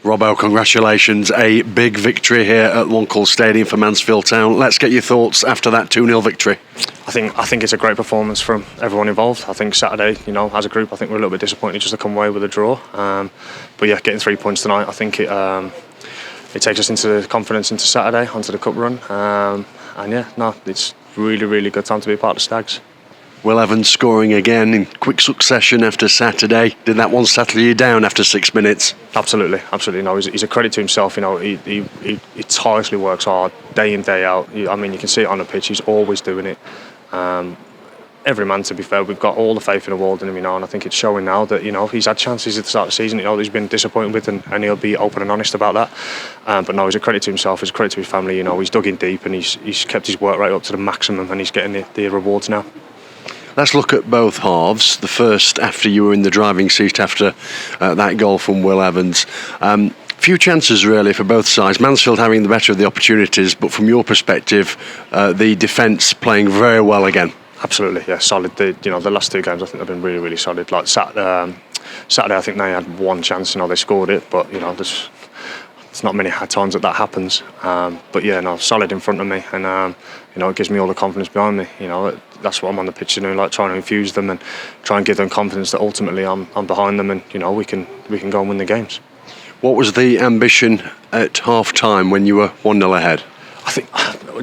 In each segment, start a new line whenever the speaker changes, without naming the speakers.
Robbo, congratulations. A big victory here at One Call Stadium for Mansfield Town. Let's get your thoughts after that 2-0 victory.
I think it's a great performance from everyone involved. I think Saturday, as a group, I think we're a little bit disappointed just to come away with a draw. But yeah, getting 3 points tonight, I think it takes us into confidence into Saturday, onto the cup run. It's really, really good time to be a part of the Stags.
Will Evans scoring again in quick succession after Saturday. Did that one settle you down after 6 minutes?
Absolutely. No, he's a credit to himself. He tirelessly works hard, day in, day out. You can see it on the pitch. He's always doing it. Every man, to be fair, we've got all the faith in the world in him, and I think it's showing now that he's had chances at the start of the season. He's been disappointed with, and he'll be open and honest about that. But no, he's a credit to himself. He's a credit to his family. He's dug in deep, and he's kept his work right up to the maximum, and he's getting the rewards now.
Let's look at both halves. The first, after you were in the driving seat after that goal from Will Evans. Few chances really for both sides. Mansfield having the better of the opportunities, but from your perspective, the defence playing very well again.
Absolutely, yeah, solid. The last two games I think they've been really, really solid. Like Saturday, I think they had one chance. They scored it, but there's not many times that happens. But yeah, no, solid in front of me, and it gives me all the confidence behind me. That's what I'm on the pitch doing, like trying to infuse them and try and give them confidence that ultimately I'm behind them, and we can go and win the games.
What was the ambition at half time when you were 1-0 ahead?
I think,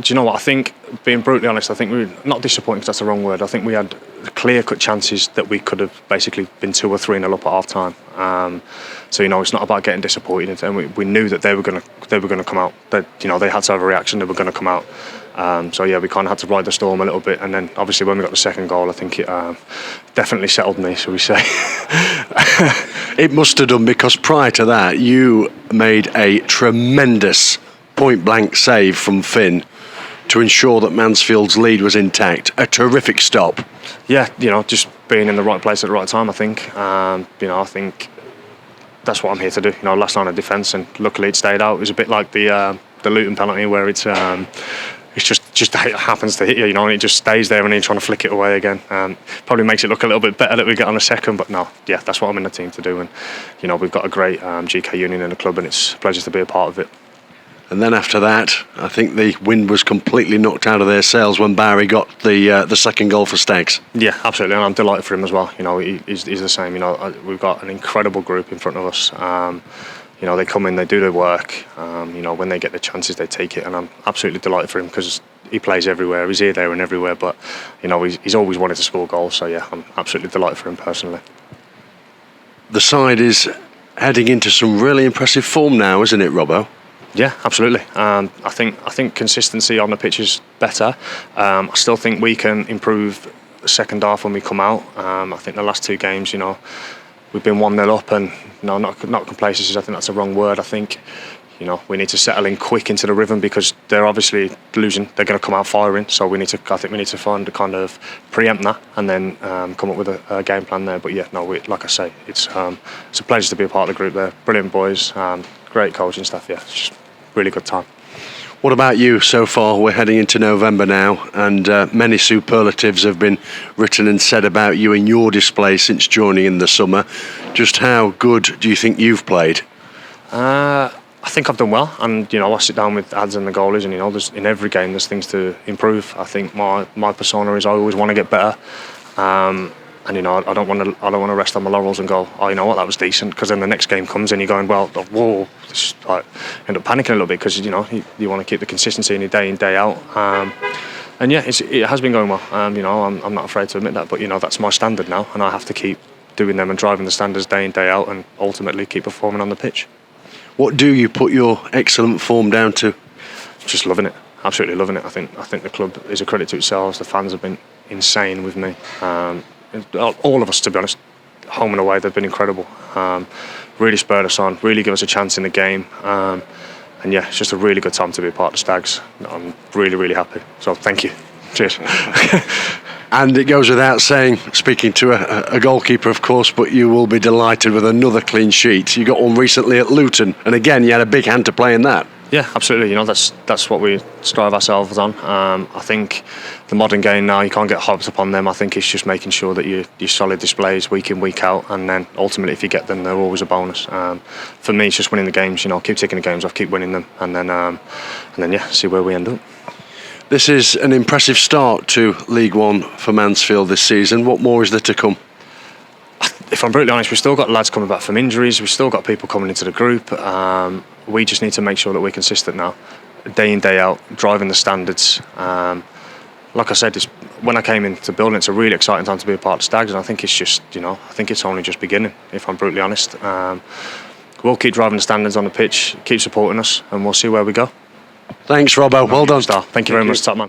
do you know what? I think, being brutally honest, I think we were not disappointed, because that's the wrong word. I think we had clear-cut chances that we could have basically been 2 or 3-0 up at half time. So it's not about getting disappointed, and we knew that they were going to come out. That they had to have a reaction. They were going to come out. So yeah, we kind of had to ride the storm a little bit, and then obviously when we got the second goal, I think it definitely settled me, shall we say.
It must have done, because prior to that you made a tremendous point-blank save from Finn to ensure that Mansfield's lead was intact. A terrific stop.
Yeah, just being in the right place at the right time, I think. I think that's what I'm here to do. Last line of defence, and luckily it stayed out. It was a bit like the Luton penalty, where it's just happens to hit you, and it just stays there, and then you're trying to flick it away again. Probably makes it look a little bit better that we get on a second, but no, yeah, that's what I'm in the team to do. And we've got a great GK union in the club, and it's a pleasure to be a part of it.
And then after that, I think the wind was completely knocked out of their sails when Barry got the second goal for Stags.
Yeah, absolutely, and I'm delighted for him as well. He's the same. We've got an incredible group in front of us. They come in, they do their work. When they get the chances, they take it, and I'm absolutely delighted for him, because he plays everywhere. He's here, there, and everywhere. But he's always wanted to score goals. So yeah, I'm absolutely delighted for him personally.
The side is heading into some really impressive form now, isn't it, Robbo?
Yeah, absolutely. I think consistency on the pitch is better. I still think we can improve the second half when we come out. I think the last two games, we've been 1-0 up, and not complacency. I think that's the wrong word. I think we need to settle in quick into the rhythm, because they're obviously losing. They're going to come out firing. So I think we need to find a kind of preempt that, and then come up with a game plan there. But yeah, no, like I say, it's a pleasure to be a part of the group. They're brilliant boys. Great coaching staff, yeah, it's just really good time.
What about you so far? We're heading into November now, and many superlatives have been written and said about you and your display since joining in the summer. Just how good do you think you've played?
I think I've done well, and I sit down with ads and the goalies, and there's, in every game there's things to improve. I think my persona is I always want to get better. And I don't want to rest on my laurels and go, oh, you know what, that was decent, because then the next game comes and you're going, well, whoa, end up panicking a little bit, because you want to keep the consistency in your day in, day out. And yeah, it has been going well. I'm not afraid to admit that, but that's my standard now, and I have to keep doing them and driving the standards day in, day out, and ultimately keep performing on the pitch.
What do you put your excellent form down to?
Just loving it, absolutely loving it. I think the club is a credit to itself. The fans have been insane with me. All of us, to be honest, home and away, they've been incredible. Really spurred us on, really give us a chance in the game. And yeah, it's just a really good time to be a part of the Stags. I'm really, really happy. So thank you. Cheers.
And it goes without saying, speaking to a goalkeeper, of course, but you will be delighted with another clean sheet. You got one recently at Luton, and again, you had a big hand to play in that.
Yeah, absolutely. You know, that's what we strive ourselves on. I think the modern game now, you can't get hopped up on them. I think it's just making sure that you solid displays week in, week out, and then ultimately, if you get them, they're always a bonus. For me, it's just winning the games. You know, keep taking the games off, keep winning them, and then yeah, see where we end up.
This is an impressive start to League One for Mansfield this season. What more is there to come?
If I'm brutally honest, we've still got lads coming back from injuries. We've still got people coming into the group. We just need to make sure that we're consistent now, day in, day out, driving the standards. Like I said, when I came into building, it's a really exciting time to be a part of Stags, and I think it's just, I think it's only just beginning, if I'm brutally honest. We'll keep driving the standards on the pitch, keep supporting us, and we'll see where we go.
Thanks, Robbo. Well done.
Thank you very much, top man.